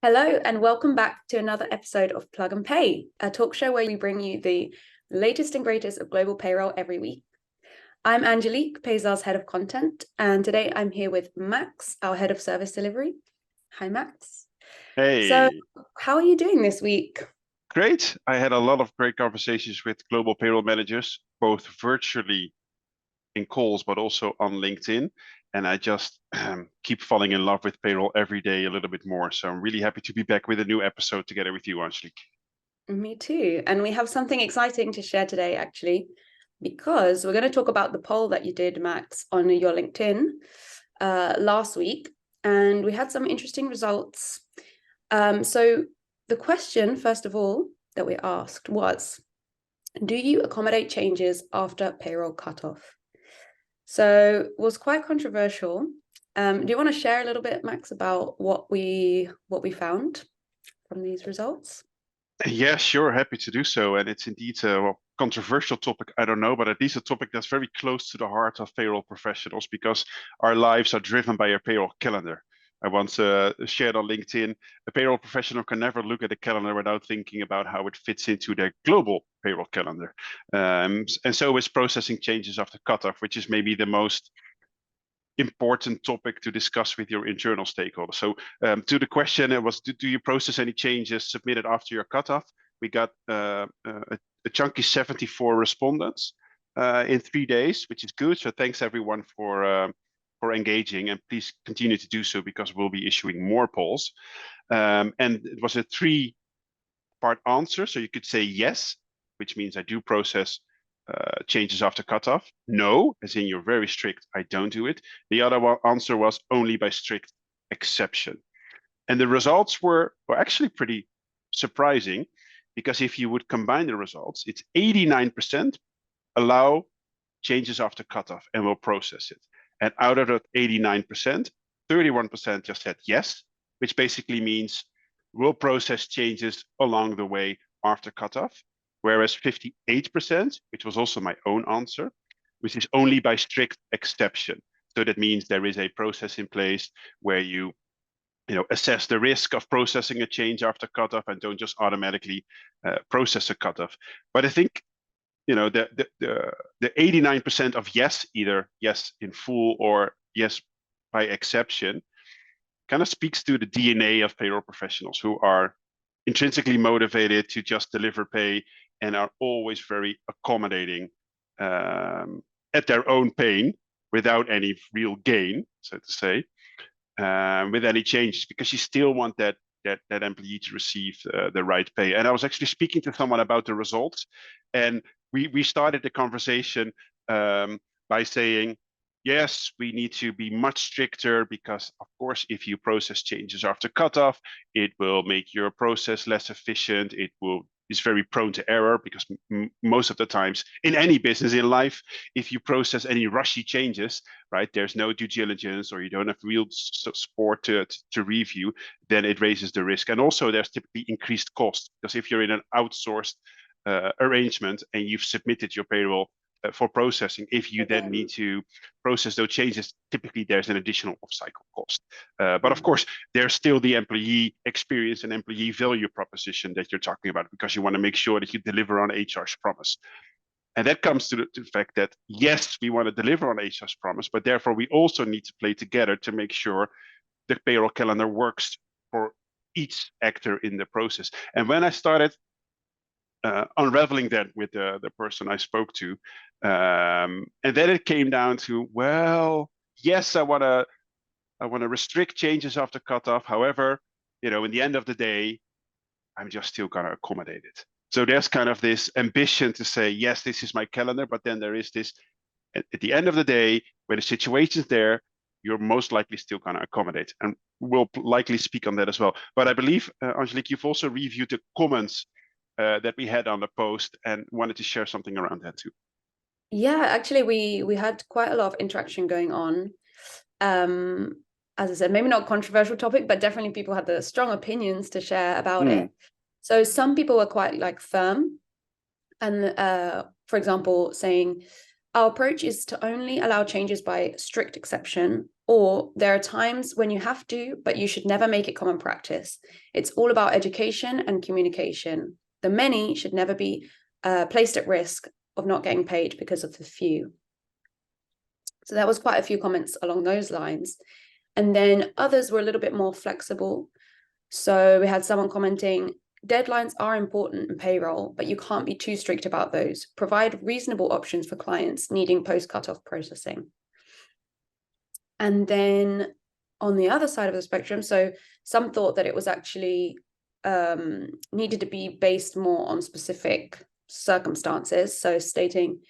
Hello, and welcome back to another episode of Plug and Pay, a talk show where we bring you the latest and greatest of global payroll every week. I'm Angelique, Payzar's head of content, and today I'm here with Max, our head of service delivery. Hi, Max. Hey. So, how are you doing this week? Great. I had a lot of great conversations with global payroll managers, both virtually in calls, but also on LinkedIn. And I just keep falling in love with payroll every day a little bit more. So I'm really happy to be back with a new episode together with you, Angelique. Me too. And we have something exciting to share today, actually, because we're going to talk about the poll that you did, Max, on your LinkedIn last week. And we had some interesting results. So the question, first of all, that we asked was, do you accommodate changes after payroll cutoff? So it was quite controversial. Do you want to share a little bit, Max, about what we found from these results? Yeah, sure. Happy to do so. And it's indeed a controversial topic. I don't know, but at least a topic that's very close to the heart of payroll professionals because our lives are driven by a payroll calendar. I once shared on LinkedIn, a payroll professional can never look at a calendar without thinking about how it fits into their global payroll calendar. And so is processing changes after cutoff, which is maybe the most important topic to discuss with your internal stakeholders. So to the question, it was, do you process any changes submitted after your cutoff? We got a chunky 74 respondents in 3 days, which is good. So thanks everyone for engaging, and please continue to do so because we'll be issuing more polls. And it was a 3-part answer. So you could say yes, which means I do process changes after cutoff. No, as in you're very strict, I don't do it. The other answer was only by strict exception. And the results were actually pretty surprising because if you would combine the results, it's 89% allow changes after cutoff and will process it. And out of that 89%, 31% just said yes, which basically means we'll process changes along the way after cutoff. Whereas 58%, which was also my own answer, which is only by strict exception. So that means there is a process in place where you assess the risk of processing a change after cutoff and don't just automatically process a cutoff. But I think the 89% of yes, either yes in full or yes by exception, kind of speaks to the DNA of payroll professionals who are intrinsically motivated to just deliver pay and are always very accommodating at their own pain without any real gain, so to say, with any changes, because you still want that employee to receive the right pay. And I was actually speaking to someone about the results, and we started the conversation by saying, yes, we need to be much stricter because, of course, if you process changes after cutoff, it will make your process less efficient. Is very prone to error because most of the times in any business in life, if you process any rushy changes, right, there's no due diligence or you don't have real support to review, then it raises the risk. And also there's typically increased cost because if you're in an outsourced arrangement and you've submitted your payroll for processing, if you then need to process those changes, typically there's an additional off-cycle cost. But of course, there's still the employee experience and employee value proposition that you're talking about because you want to make sure that you deliver on HR's promise. And that comes to the fact that, yes, we want to deliver on HR's promise, but therefore we also need to play together to make sure the payroll calendar works for each actor in the process. And when I started unraveling that with the person I spoke to, and then it came down to, well, yes, I want to restrict changes after cutoff. However, in the end of the day, I'm just still going to accommodate it. So there's kind of this ambition to say, yes, this is my calendar, but then there is this, at the end of the day, when the situation's there, you're most likely still going to accommodate. And we'll likely speak on that as well. But I believe, Angelique, you've also reviewed the comments that we had on the post and wanted to share something around that too. Yeah, actually, we had quite a lot of interaction going on. As I said, maybe not a controversial topic, but definitely people had the strong opinions to share about it. So some people were quite firm, and for example, saying our approach is to only allow changes by strict exception Or there are times when you have to, but you should never make it common practice. It's all about education and communication. The many should never be placed at risk of not getting paid because of the few. So there was quite a few comments along those lines. And then others were a little bit more flexible. So we had someone commenting, deadlines are important in payroll, but you can't be too strict about those. Provide reasonable options for clients needing post-cutoff processing. And then on the other side of the spectrum, so some thought that it was actually needed to be based more on specific circumstances. So stating,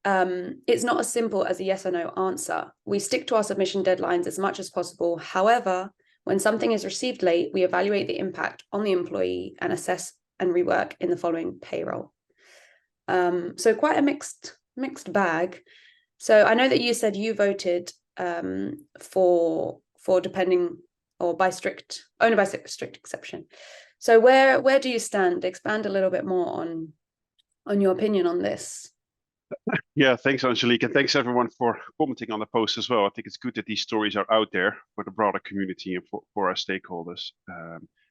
it's not as simple as a yes or no answer. We stick to our submission deadlines as much as possible. However, when something is received late, we evaluate the impact on the employee and assess and rework in the following payroll. So quite a mixed bag. So I know that you said you voted for depending or by strict, only by strict exception. So where do you stand? Expand a little bit more on your opinion on this. Yeah, thanks, Angelique, and thanks everyone for commenting on the post as well. I think it's good that these stories are out there for the broader community and for our stakeholders.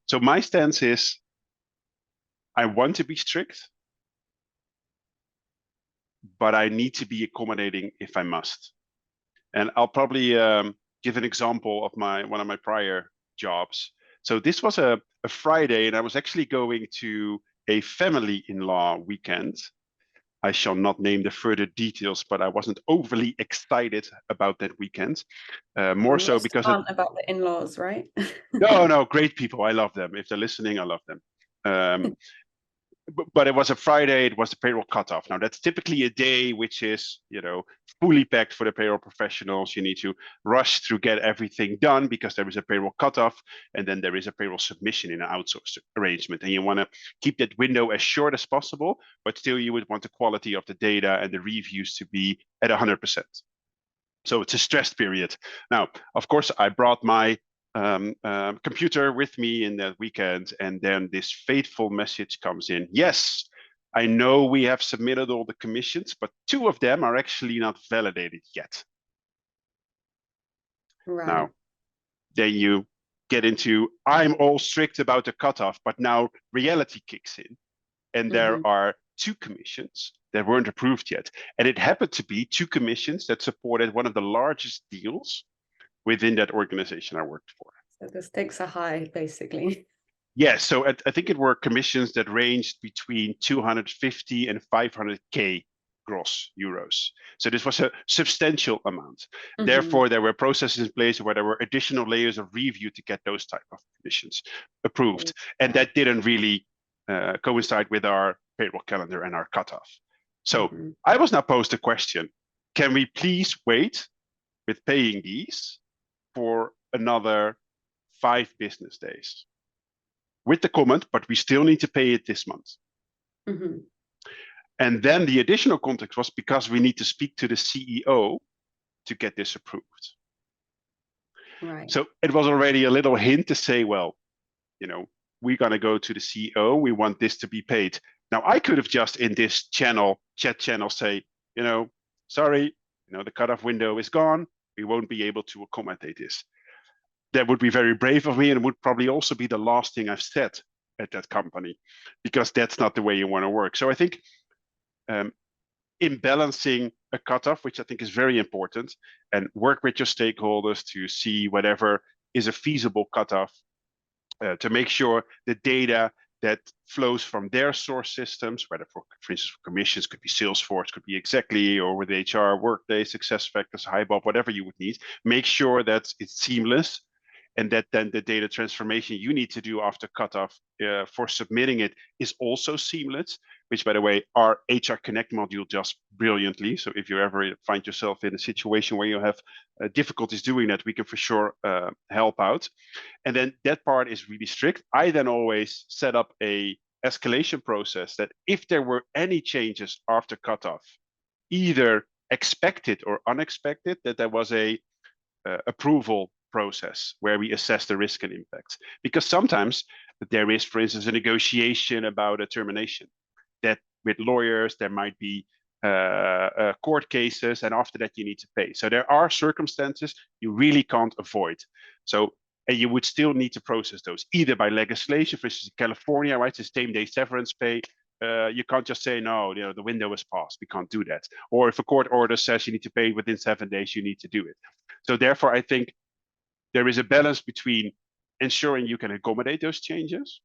So my stance is, I want to be strict, but I need to be accommodating if I must. And I'll probably give an example of one of my prior jobs. So this was a Friday, and I was actually going to a family-in-law weekend. I shall not name the further details, but I wasn't overly excited about that weekend. More so because about the in-laws, right? No, great people. I love them. If they're listening, I love them. But it was a Friday. It was the payroll cutoff. Now that's typically a day which is, fully packed for the payroll professionals. You need to rush through, get everything done because there is a payroll cutoff, and then there is a payroll submission in an outsourced arrangement. And you want to keep that window as short as possible, but still you would want the quality of the data and the reviews to be at 100%. So it's a stressed period. Now, of course, I brought my computer with me in that weekend, and then this fateful message comes in. Yes, I know we have submitted all the commissions, but 2 of them are actually not validated yet. Right. Now, then you get into, I'm all strict about the cutoff, but now reality kicks in, and there are 2 commissions that weren't approved yet. And it happened to be 2 commissions that supported one of the largest deals within that organization I worked for. So the stakes are high, basically. Yeah, so I think it were commissions that ranged between 250 and 500K gross euros. So this was a substantial amount. Therefore, there were processes in place where there were additional layers of review to get those type of commissions approved. And that didn't really coincide with our payroll calendar and our cutoff. So I was now posed a question, can we please wait with paying these for another 5 business days? With the comment, but we still need to pay it this month. And then the additional context was because we need to speak to the CEO to get this approved. Right. So it was already a little hint to say, well, we're going to go to the CEO. We want this to be paid. Now, I could have just in this chat channel say, sorry, the cutoff window is gone. We won't be able to accommodate this. That would be very brave of me, and it would probably also be the last thing I've said at that company, because that's not the way you want to work. So I think in balancing a cutoff, which I think is very important, and work with your stakeholders to see whatever is a feasible cutoff, to make sure the data that flows from their source systems, whether for instance, for commissions, could be Salesforce, could be Exactly, or with HR, Workday, SuccessFactors, HiBob, whatever you would need, make sure that it's seamless, and that then the data transformation you need to do after cutoff for submitting it is also seamless, which, by the way, our HR Connect module does brilliantly. So if you ever find yourself in a situation where you have difficulties doing that, we can for sure help out. And then that part is really strict. I then always set up a escalation process that if there were any changes after cutoff, either expected or unexpected, that there was a approval process where we assess the risk and impact. Because sometimes there is, for instance, a negotiation about a termination that with lawyers, there might be court cases, and after that you need to pay. So there are circumstances you really can't avoid. So and you would still need to process those either by legislation, for instance, in California, right? It's same-day severance pay. You can't just say no. The window is passed. We can't do that. Or if a court order says you need to pay within 7 days, you need to do it. So therefore, I think there is a balance between ensuring you can accommodate those changes,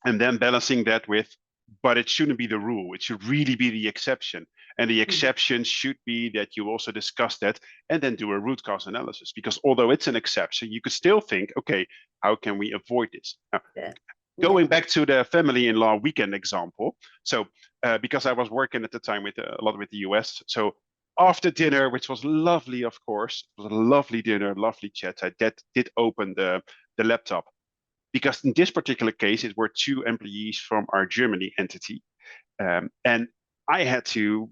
and then balancing that with, but it shouldn't be the rule. It should really be the exception. And the exception should be that you also discuss that and then do a root cause analysis. Because although it's an exception, you could still think, okay, how can we avoid this? Now, going back to the family-in-law weekend example. So because I was working at the time with a lot with the US. So after dinner, which was lovely, of course, it was a lovely dinner, lovely chat. I did open the laptop. Because in this particular case, it were 2 employees from our Germany entity. And I had to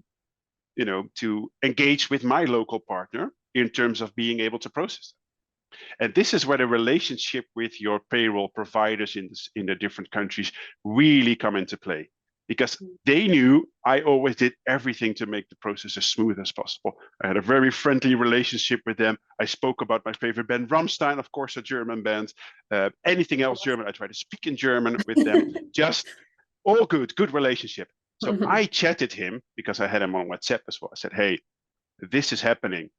engage with my local partner in terms of being able to process them. And this is where the relationship with your payroll providers in the different countries really come into play. Because they knew I always did everything to make the process as smooth as possible. I had a very friendly relationship with them. I spoke about my favorite band, Rammstein, of course, a German band. Anything else German, I try to speak in German with them. Just all good relationship. So I chatted him because I had him on WhatsApp as well. I said, hey, this is happening.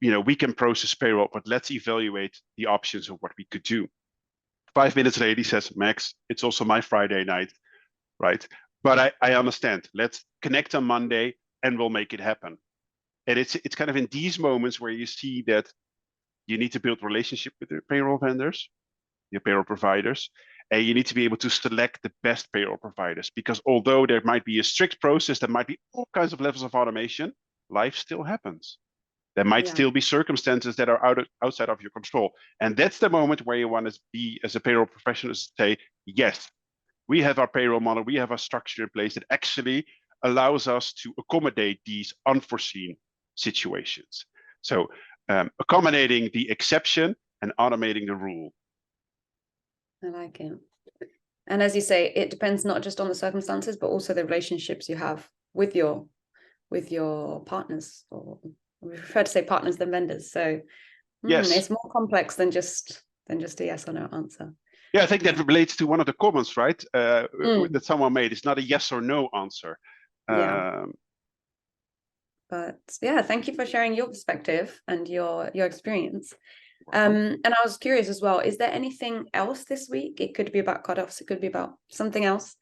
We can process payroll, but let's evaluate the options of what we could do. 5 minutes later, he says, Max, it's also my Friday night. Right. But I understand. Let's connect on Monday and we'll make it happen. And it's kind of in these moments where you see that you need to build relationship with your payroll vendors, your payroll providers, and you need to be able to select the best payroll providers. Because although there might be a strict process, there might be all kinds of levels of automation, life still happens. There might still be circumstances that are outside of your control. And that's the moment where you want to be, as a payroll professional, to say, yes, we have our payroll model, we have a structure in place that actually allows us to accommodate these unforeseen situations. So accommodating the exception and automating the rule. I like it. And as you say, it depends not just on the circumstances, but also the relationships you have with your partners, or we prefer to say partners than vendors. So yes, it's more complex than just a yes or no answer. Yeah, I think that relates to one of the comments, right? That someone made. It's not a yes or no answer. But yeah, thank you for sharing your perspective and your experience. And I was curious as well, is there anything else this week? It could be about cut-offs, it could be about something else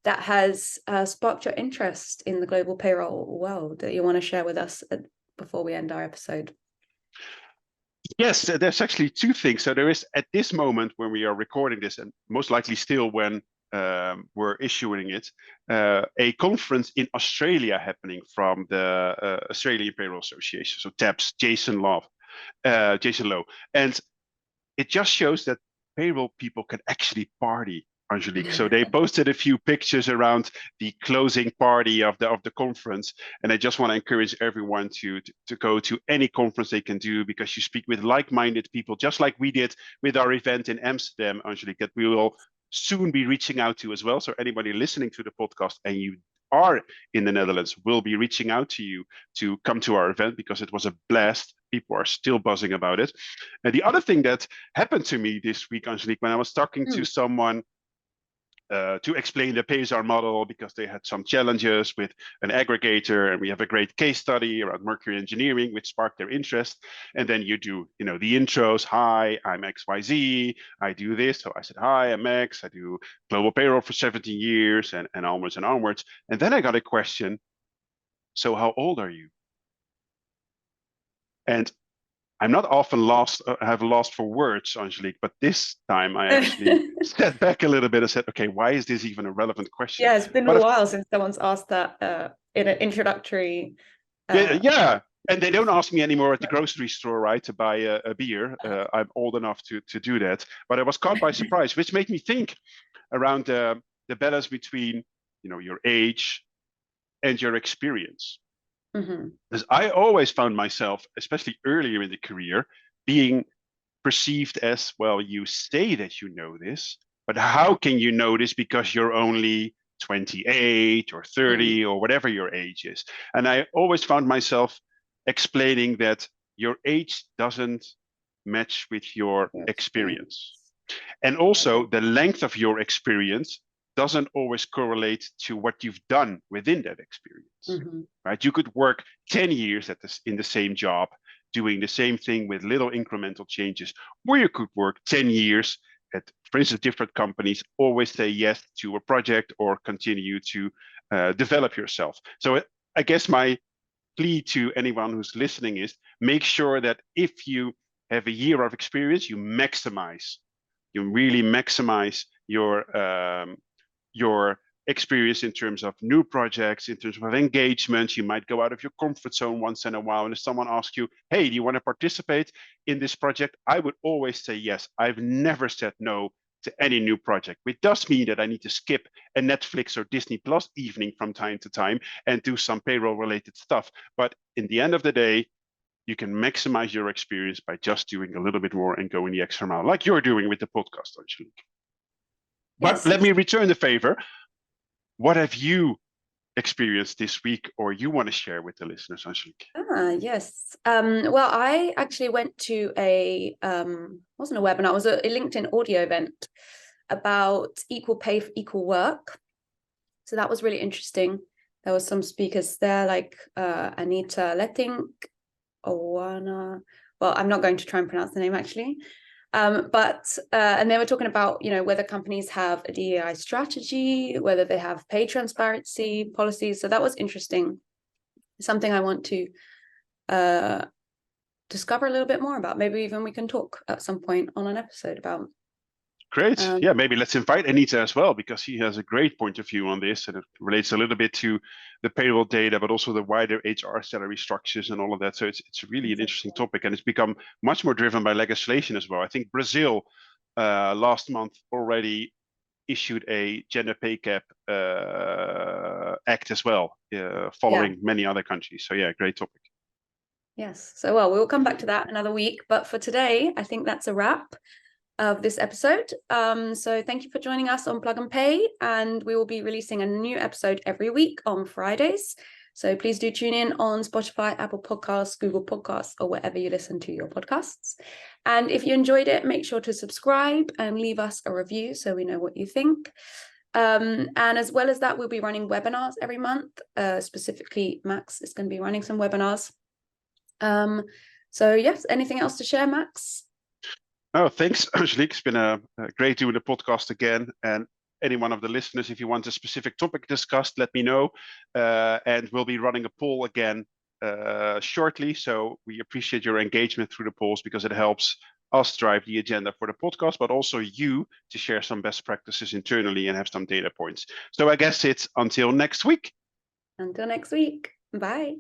that has sparked your interest in the global payroll world that you want to share with us before we end our episode? Yes, there's actually 2 things. So there is, at this moment when we are recording this, and most likely still when we're issuing it, a conference in Australia happening from the Australian Payroll Association, so TAPS, Jason Lowe. And it just shows that payroll people can actually party, Angelique. So they posted a few pictures around the closing party of the conference, and I just want to encourage everyone to go to any conference they can do, because you speak with like-minded people, just like we did with our event in Amsterdam, Angelique, that we will soon be reaching out to as well. So anybody listening to the podcast and you are in the Netherlands, will be reaching out to you to come to our event, because it was a blast. People are still buzzing about it. And the other thing that happened to me this week, Angelique, when I was talking to someone to explain the PaySAR model, because they had some challenges with an aggregator, and we have a great case study around Mercury Engineering, which sparked their interest. And then you do, the intros. Hi, I'm XYZ. I do this. So I said, hi, I'm Max. I do global payroll for 17 years and onwards and onwards. And then I got a question. So how old are you? And I'm not often lost for words, Angelique, but this time I actually stepped back a little bit and said, okay, why is this even a relevant question? Yeah, it's been a while since someone's asked that in an introductory. Yeah. And they don't ask me anymore at the grocery store, right, to buy a beer. I'm old enough to do that. But I was caught by surprise, which made me think around the balance between, your age and your experience. Because I always found myself, especially earlier in the career, being perceived as, well, you say that you know this, but how can you know this because you're only 28 or 30 or whatever your age is. And I always found myself explaining that your age doesn't match with your experience. And also the length of your experience doesn't always correlate to what you've done within that experience, right? You could work 10 years in the same job, doing the same thing with little incremental changes, or you could work 10 years at, for instance, different companies, always say yes to a project or continue to develop yourself. So I guess my plea to anyone who's listening is make sure that if you have a year of experience, you really maximize your experience in terms of new projects, in terms of engagement. You might go out of your comfort zone once in a while. And if someone asks you, hey, do you want to participate in this project? I would always say yes. I've never said no to any new project, which does mean that I need to skip a Netflix or Disney Plus evening from time to time and do some payroll related stuff. But in the end of the day, you can maximize your experience by just doing a little bit more and going the extra mile, like you're doing with the podcast, Angelique. But let me return the favor. What have you experienced this week or you want to share with the listeners, Angelique? Yes. Well, I actually went to wasn't a webinar, it was a LinkedIn audio event about equal pay for equal work. So that was really interesting. There was some speakers there like Anita Letting, Owana. Well, I'm not going to try and pronounce the name actually. But and they were talking about, whether companies have a DEI strategy, whether they have pay transparency policies. So that was interesting. Something I want to discover a little bit more about. Maybe even we can talk at some point on an episode about. Great. Yeah, maybe let's invite Anita as well, because she has a great point of view on this, and it relates a little bit to the payroll data, but also the wider HR salary structures and all of that. So it's really an interesting topic, and it's become much more driven by legislation as well. I think Brazil last month already issued a gender pay cap act as well, following many other countries. So yeah, great topic. Yes. So well, we'll come back to that another week. But for today, I think that's a wrap of this episode. So thank you for joining us on Plug and Pay, and we will be releasing a new episode every week on Fridays. So please do tune in on Spotify, Apple Podcasts, Google Podcasts, or wherever you listen to your podcasts. And if you enjoyed it, make sure to subscribe and leave us a review so we know what you think. And as well as that, we'll be running webinars every month. Specifically, Max is going to be running some webinars. So yes, anything else to share, Max? Oh, thanks, Angelique. It's been great doing the podcast again. And any one of the listeners, if you want a specific topic discussed, let me know. And we'll be running a poll again shortly. So we appreciate your engagement through the polls, because it helps us drive the agenda for the podcast, but also you to share some best practices internally and have some data points. So I guess it's until next week. Until next week. Bye.